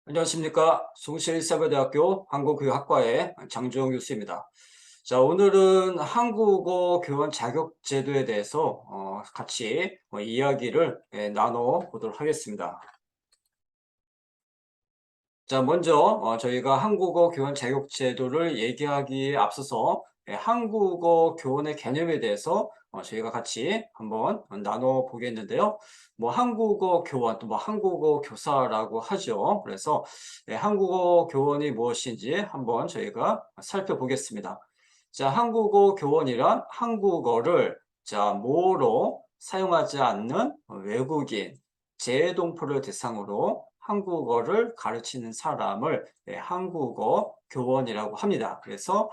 안녕하십니까. 숭실사회대학교 한국교육학과의 장주영 교수입니다. 자, 오늘은 한국어 교원 자격제도에 대해서 같이 이야기를 나눠보도록 하겠습니다. 자, 먼저 저희가 한국어 교원 자격제도를 얘기하기에 앞서서 한국어 교원의 개념에 대해서 저희가 같이 한번 나눠 보겠는데요. 뭐 한국어 교원 또 뭐 한국어 교사라고 하죠. 그래서 한국어 교원이 무엇인지 한번 저희가 살펴보겠습니다. 자, 한국어 교원이란 한국어를 자, 모로 사용하지 않는 외국인 재동포를 대상으로 한국어를 가르치는 사람을 한국어 교원이라고 합니다. 그래서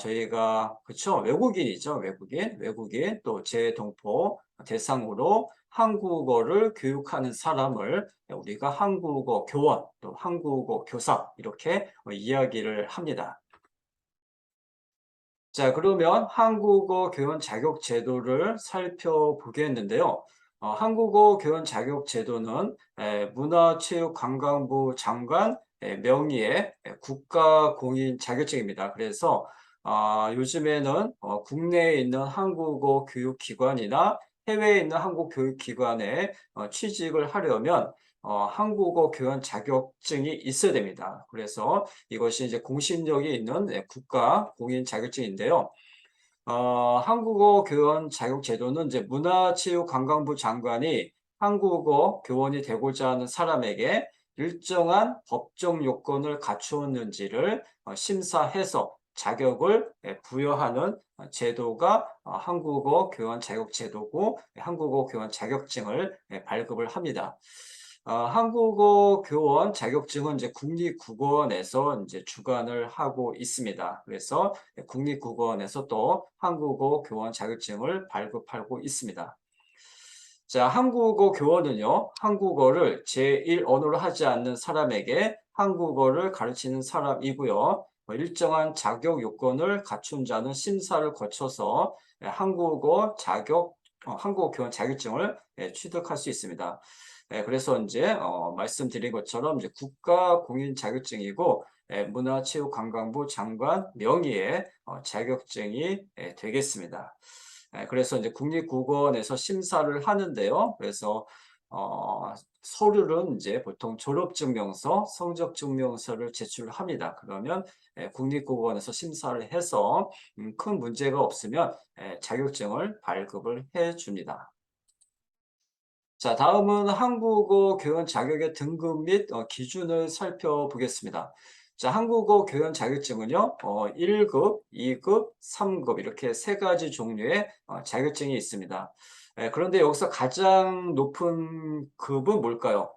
저희가 그쵸, 외국인이죠. 외국인 또 재동포 대상으로 한국어를 교육하는 사람을 우리가 한국어 교원 또 한국어 교사 이렇게 이야기를 합니다. 자, 그러면 한국어 교원 자격 제도를 살펴보겠는데요. 한국어 교원 자격 제도는 문화체육관광부 장관 명의의 국가 공인 자격증입니다. 그래서 요즘에는 국내에 있는 한국어 교육기관이나 해외에 있는 한국 교육기관에 취직을 하려면 한국어 교원 자격증이 있어야 됩니다. 그래서 이것이 이제 공신력이 있는 국가 공인 자격증인데요. 한국어 교원 자격 제도는 이제 문화체육관광부 장관이 한국어 교원이 되고자 하는 사람에게 일정한 법정 요건을 갖추었는지를 심사해서 자격을 부여하는 제도가 한국어 교원 자격 제도고 한국어 교원 자격증을 발급을 합니다. 한국어 교원 자격증은 이제 국립국어원에서 이제 주관을 하고 있습니다. 그래서 국립국어원에서 또 한국어 교원 자격증을 발급하고 있습니다. 자, 한국어 교원은요, 한국어를 제1 언어로 하지 않는 사람에게 한국어를 가르치는 사람이고요. 일정한 자격 요건을 갖춘 자는 심사를 거쳐서 한국어 교원 자격증을 취득할 수 있습니다. 그래서 이제 말씀드린 것처럼 이제 국가 공인 자격증이고 문화체육관광부 장관 명의의 자격증이 되겠습니다. 그래서 이제 국립국어원에서 심사를 하는데요. 그래서 서류는 이제 보통 졸업증명서, 성적증명서를 제출합니다. 그러면 국립국어원에서 심사를 해서 큰 문제가 없으면 자격증을 발급을 해줍니다. 자, 다음은 한국어 교원 자격의 등급 및 기준을 살펴보겠습니다. 자, 한국어 교원 자격증은요, 1급, 2급, 3급 이렇게 세 가지 종류의 자격증이 있습니다. 그런데 여기서 가장 높은 급은 뭘까요?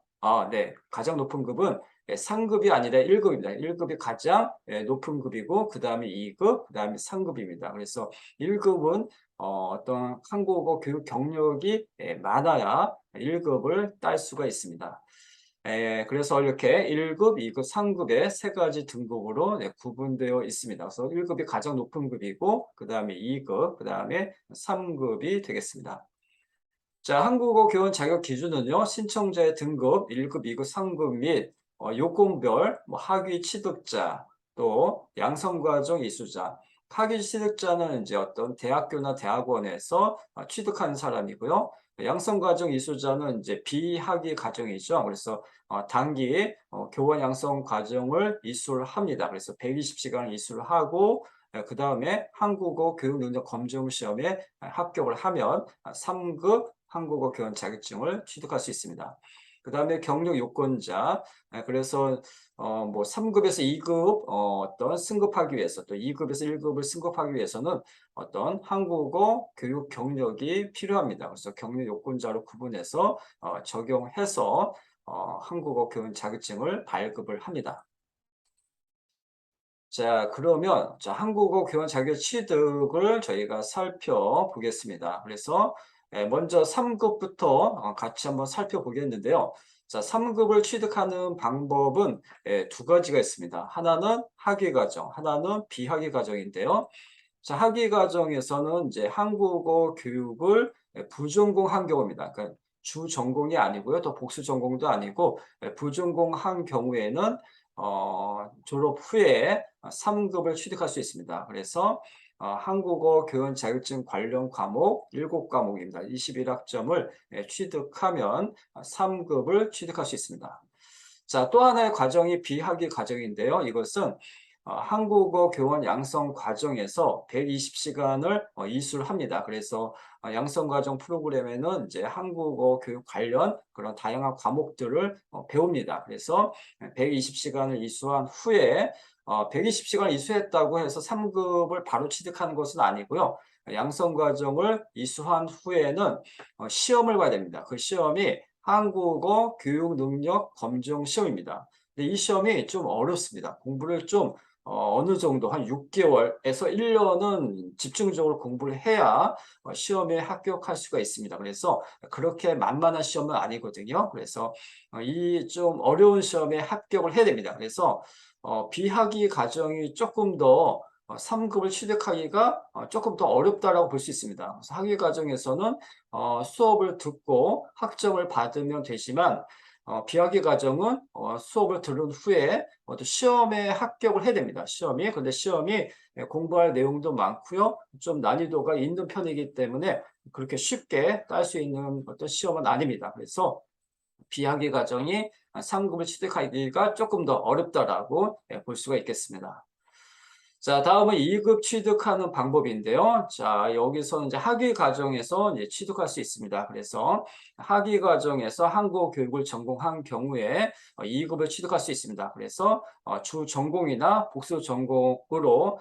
네. 가장 높은 급은 상급이 아니라 1급입니다. 1급이 가장 높은 급이고, 그 다음에 2급, 그 다음에 3급입니다. 그래서 1급은 어떤 한국어 교육 경력이 많아야 1급을 딸 수가 있습니다. 그래서 이렇게 1급, 2급, 3급의 세 가지 등급으로 구분되어 있습니다. 그래서 1급이 가장 높은 급이고, 그 다음에 2급, 그 다음에 3급이 되겠습니다. 자, 한국어 교원 자격 기준은요, 신청자의 등급 1급, 2급, 3급 및 요건별 학위 취득자, 또 양성과정 이수자, 학위 취득자는 이제 어떤 대학교나 대학원에서 취득한 사람이고요. 양성과정 이수자는 이제 비학위 과정이죠. 그래서 단기 교원 양성 과정을 이수를 합니다. 그래서 120시간 이수를 하고 그 다음에 한국어 교육 능력 검정 시험에 합격을 하면 3급 한국어 교원 자격증을 취득할 수 있습니다. 그 다음에 경력 요건자, 그래서 뭐 3급에서 2급 어떤 승급하기 위해서 또 2급에서 1급을 승급하기 위해서는 어떤 한국어 교육 경력이 필요합니다. 그래서 경력 요건자로 구분해서 적용해서 한국어 교원 자격증을 발급을 합니다. 자, 그러면 한국어 교원 자격 취득을 저희가 살펴보겠습니다. 그래서 먼저 3급부터 같이 한번 살펴보겠는데요. 자, 3급을 취득하는 방법은 두 가지가 있습니다. 하나는 학위 과정, 하나는 비학위 과정인데요. 자, 학위 과정에서는 이제 한국어 교육을 부전공 한 경우입니다. 그러니까 주 전공이 아니고요. 또 복수 전공도 아니고 부전공한 경우에는 졸업 후에 3급을 취득할 수 있습니다. 그래서 한국어 교원 자격증 관련 과목 7과목입니다. 21학점을 취득하면 3급을 취득할 수 있습니다. 자, 또 하나의 과정이 비학위 과정인데요. 이것은 한국어 교원 양성 과정에서 120시간을 이수를 합니다. 그래서 양성 과정 프로그램에는 이제 한국어 교육 관련 그런 다양한 과목들을 배웁니다. 그래서 120시간을 이수한 후에 120시간을 이수했다고 해서 3급을 바로 취득하는 것은 아니고요. 양성 과정을 이수한 후에는 시험을 봐야 됩니다. 그 시험이 한국어 교육 능력 검정 시험입니다. 근데 이 시험이 좀 어렵습니다. 공부를 좀 어느 정도 한 6개월에서 1년은 집중적으로 공부를 해야 시험에 합격할 수가 있습니다. 그래서 그렇게 만만한 시험은 아니거든요. 그래서 이 좀 어려운 시험에 합격을 해야 됩니다. 그래서 비학위 과정이 조금 더 3급을 취득하기가 조금 더 어렵다라고 볼 수 있습니다. 그래서 학위 과정에서는 수업을 듣고 학점을 받으면 되지만 비학위 과정은 수업을 들은 후에 또 시험에 합격을 해야 됩니다. 시험이. 근데 시험이 공부할 내용도 많고요. 좀 난이도가 있는 편이기 때문에 그렇게 쉽게 딸 수 있는 어떤 시험은 아닙니다. 그래서 비학위 과정이 3급을 취득하기가 조금 더 어렵다라고 볼 수가 있겠습니다. 자, 다음은 2급 취득하는 방법인데요. 자, 여기서는 이제 학위 과정에서 이제 취득할 수 있습니다. 그래서 학위 과정에서 한국어 교육을 전공한 경우에 2급을 취득할 수 있습니다. 그래서 주 전공이나 복수 전공으로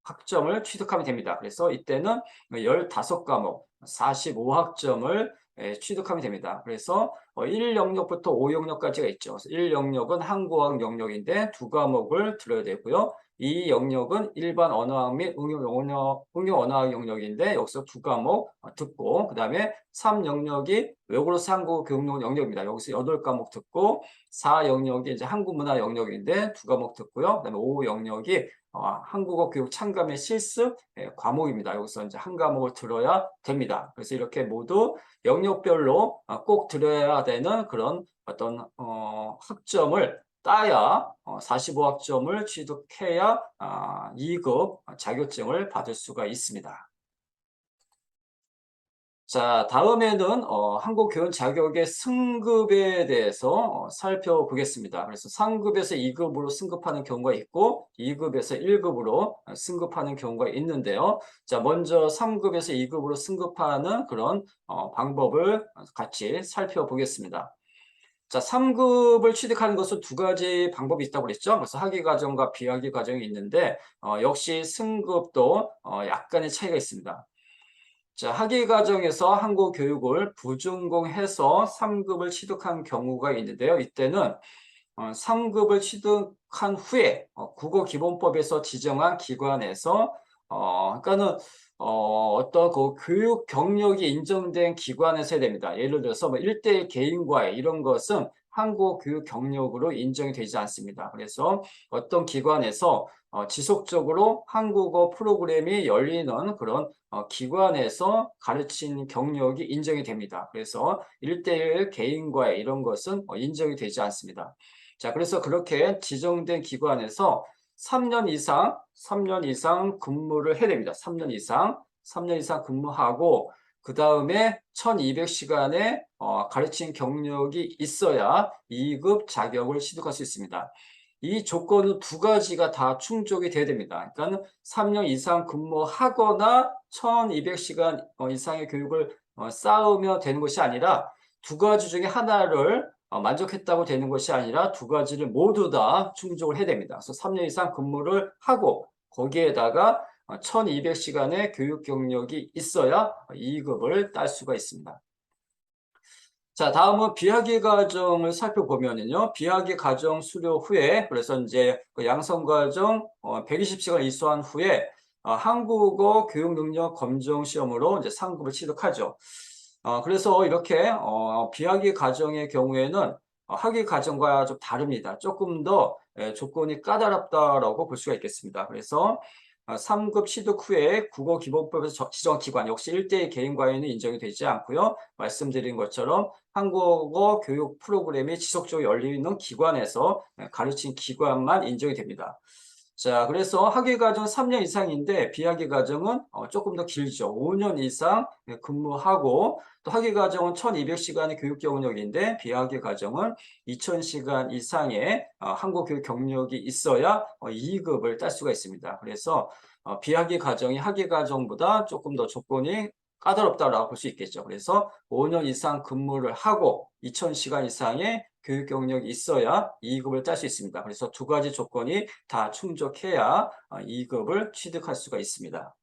학점을 취득하면 됩니다. 그래서 이때는 15과목 45학점을 취득하면 됩니다. 그래서 1영역부터 5영역까지가 있죠. 1영역은 한국어학 영역인데 2과목을 들어야 되고요. 이 영역은 일반 언어학 및 응용 언어학 영역인데 여기서 2과목 듣고 그 다음에 3영역이 외국어로서 한국어 교육 영역입니다. 여기서 8과목 듣고 4영역이 이제 한국 문화 영역인데 2과목 듣고요. 그 다음에 5영역이 한국어 교육 참가 및 실습 과목입니다. 여기서 이제 한 과목을 들어야 됩니다. 그래서 이렇게 모두 영역별로 꼭 들어야 되는 그런 어떤 학점을 따야 45학점을 취득해야 2급 자격증을 받을 수가 있습니다. 자, 다음에는 한국교원 자격의 승급에 대해서 살펴보겠습니다. 그래서 3급에서 2급으로 승급하는 경우가 있고 2급에서 1급으로 승급하는 경우가 있는데요. 자, 먼저 3급에서 2급으로 승급하는 그런 방법을 같이 살펴보겠습니다. 자, 3급을 취득하는 것은 두 가지 방법이 있다고 그랬죠. 그래서 학위 과정과 비학위 과정이 있는데 역시 승급도 약간의 차이가 있습니다. 자, 학위 과정에서 한국 교육을 부전공해서 3급을 취득한 경우가 있는데요. 이때는 3급을 취득한 후에 국어기본법에서 지정한 기관에서 그러니까는 어떤 그 교육 경력이 인정된 기관에서 해야 됩니다. 예를 들어서 뭐 1대1 개인과외 이런 것은 한국 교육 경력으로 인정이 되지 않습니다. 그래서 어떤 기관에서 지속적으로 한국어 프로그램이 열리는 그런 기관에서 가르친 경력이 인정이 됩니다. 그래서 1대1 개인과외 이런 것은 인정이 되지 않습니다. 자, 그래서 그렇게 지정된 기관에서 3년 이상 근무를 해야 됩니다. 3년 이상 근무하고, 그 다음에 1200시간의 가르친 경력이 있어야 2급 자격을 취득할 수 있습니다. 이 조건은 두 가지가 다 충족이 돼야 됩니다. 그러니까 3년 이상 근무하거나 1200시간 이상의 교육을 쌓으면 되는 것이 아니라 두 가지 중에 하나를 만족했다고 되는 것이 아니라 두 가지를 모두 다 충족을 해야 됩니다. 그래서 3년 이상 근무를 하고 거기에다가 1200시간의 교육 경력이 있어야 2급을 딸 수가 있습니다. 자, 다음은 비학위 과정을 살펴보면요. 비학위 과정 수료 후에, 그래서 이제 그 양성 과정 120시간 이수한 후에 한국어 교육 능력 검정 시험으로 이제 상급을 취득하죠. 그래서 이렇게 비학위 과정의 경우에는 학위 과정과 좀 다릅니다. 조금 더 조건이 까다롭다라고 볼 수가 있겠습니다. 그래서 3급 취득 후에 국어기본법에서 지정 기관 역시 1대1 개인 과외는 인정이 되지 않고요. 말씀드린 것처럼 한국어 교육 프로그램이 지속적으로 열리는 기관에서 가르친 기관만 인정이 됩니다. 자, 그래서 학위 과정 3년 이상인데 비학위 과정은 조금 더 길죠. 5년 이상 근무하고 또 학위 과정은 1200시간의 교육 경력인데 비학위 과정은 2000시간 이상의 한국 교육 경력이 있어야 2급을 딸 수가 있습니다. 그래서 비학위 과정이 학위 과정보다 조금 더 조건이 까다롭다라고 볼 수 있겠죠. 그래서 5년 이상 근무를 하고 2000시간 이상의 교육 경력이 있어야 2급을 딸 수 있습니다. 그래서 두 가지 조건이 다 충족해야 2급을 취득할 수가 있습니다.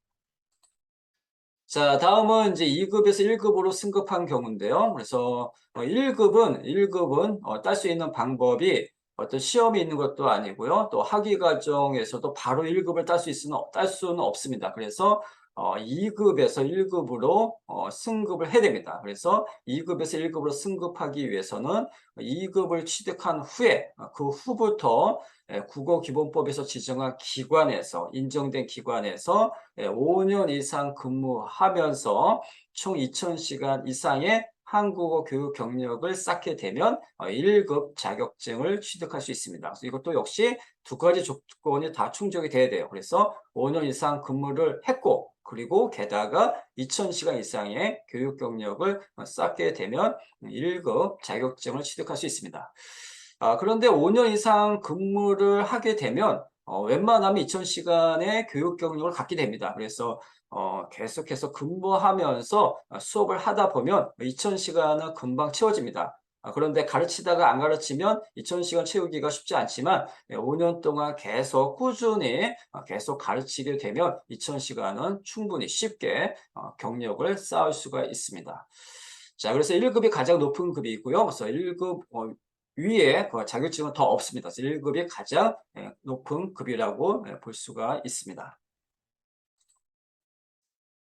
자, 다음은 이제 2급에서 1급으로 승급한 경우인데요. 그래서 1급은 딸 수 있는 방법이 어떤 시험이 있는 것도 아니고요. 또 학위 과정에서도 바로 1급을 딸 수는 없습니다. 그래서 2급에서 1급으로 승급을 해야 됩니다. 그래서 2급에서 1급으로 승급하기 위해서는 2급을 취득한 후에 그 후부터 국어기본법에서 지정한 기관에서 인정된 기관에서 5년 이상 근무하면서 총 2000시간 이상의 한국어 교육 경력을 쌓게 되면 1급 자격증을 취득할 수 있습니다. 그래서 이것도 역시 두 가지 조건이 다 충족이 돼야 돼요. 그래서 5년 이상 근무를 했고 그리고 게다가 2000시간 이상의 교육 경력을 쌓게 되면 1급 자격증을 취득할 수 있습니다. 그런데 5년 이상 근무를 하게 되면 웬만하면 2000시간의 교육 경력을 갖게 됩니다. 그래서 계속해서 근무하면서 수업을 하다 보면 2000시간은 금방 채워집니다. 그런데 가르치다가 안 가르치면 2000시간 채우기가 쉽지 않지만 5년 동안 계속 꾸준히 계속 가르치게 되면 2000시간은 충분히 쉽게 경력을 쌓을 수가 있습니다. 자, 그래서 1급이 가장 높은 급이고요. 그래서 1급 위에 그 자격증은 더 없습니다. 그래서 1급이 가장 높은 급이라고 볼 수가 있습니다.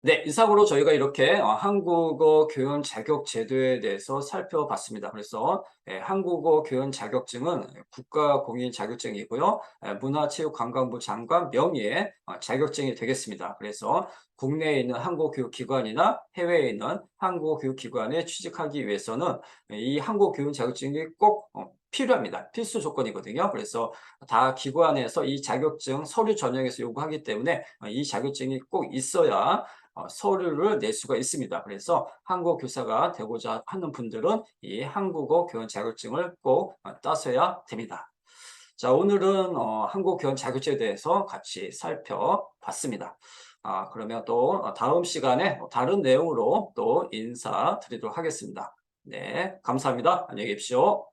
네, 이상으로 저희가 이렇게 한국어 교원 자격 제도에 대해서 살펴봤습니다. 그래서 한국어 교원 자격증은 국가 공인 자격증이고요. 문화체육관광부 장관 명의의 자격증이 되겠습니다. 그래서 국내에 있는 한국교육기관이나 해외에 있는 한국교육기관에 취직하기 위해서는 이 한국교원 자격증이 꼭 필요합니다. 필수 조건이거든요. 그래서 다 기관에서 이 자격증 서류 전형에서 요구하기 때문에 이 자격증이 꼭 있어야 서류를 낼 수가 있습니다. 그래서 한국어 교사가 되고자 하는 분들은 이 한국어 교원 자격증을 꼭 따셔야 됩니다. 자, 오늘은 한국어 교원 자격증에 대해서 같이 살펴봤습니다. 그러면 또 다음 시간에 다른 내용으로 또 인사드리도록 하겠습니다. 네, 감사합니다. 안녕히 계십시오.